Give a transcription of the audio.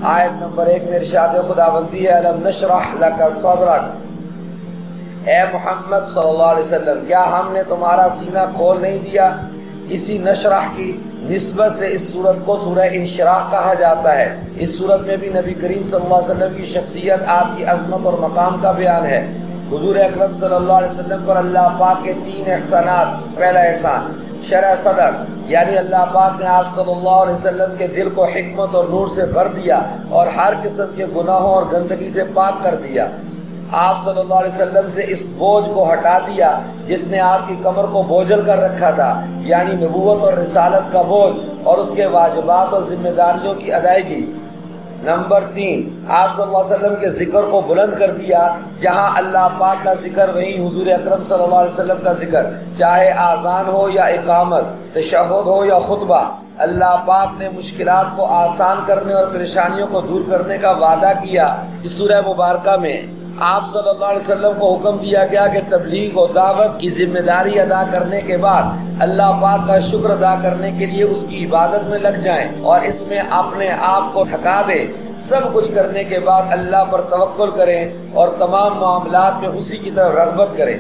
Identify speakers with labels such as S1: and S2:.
S1: آیت نمبر 1 میں ارشاد خداوندی ہے الم نشرح لک صدرک، اے محمد صلی اللہ علیہ وسلم کیا ہم نے تمہارا سینہ کھول نہیں دیا؟ اسی نشرح کی نسبت سے اس صورت کو سورہ انشراح کہا جاتا ہے۔ اس صورت میں بھی نبی کریم صلی اللہ علیہ وسلم کی شخصیت، آپ کی عظمت اور مقام کا بیان ہے۔ حضور اکرم صلی اللہ علیہ وسلم پر اللہ پاک کے 3 احسانات۔ پہلا احسان شرح صدر، یعنی اللہ پاک نے آپ صلی اللہ علیہ وسلم کے دل کو حکمت اور نور سے بھر دیا اور ہر قسم کے گناہوں اور گندگی سے پاک کر دیا۔ آپ صلی اللہ علیہ وسلم سے اس بوجھ کو ہٹا دیا جس نے آپ کی کمر کو بوجھل کر رکھا تھا، یعنی نبوت اور رسالت کا بوجھ اور اس کے واجبات اور ذمہ داریوں کی ادائیگی۔ نمبر 3، آپ صلی اللہ علیہ وسلم کے ذکر کو بلند کر دیا۔ جہاں اللہ پاک کا ذکر وہیں حضور اکرم صلی اللہ علیہ وسلم کا ذکر، چاہے آذان ہو یا اقامت، تشہد ہو یا خطبہ۔ اللہ پاک نے مشکلات کو آسان کرنے اور پریشانیوں کو دور کرنے کا وعدہ کیا۔ اس سورہ مبارکہ میں آپ صلی اللہ علیہ وسلم کو حکم دیا گیا کہ تبلیغ و دعوت کی ذمہ داری ادا کرنے کے بعد اللہ پاک کا شکر ادا کرنے کے لیے اس کی عبادت میں لگ جائیں اور اس میں اپنے آپ کو تھکا دیں۔ سب کچھ کرنے کے بعد اللہ پر توکل کریں اور تمام معاملات میں اسی کی طرف رغبت کریں۔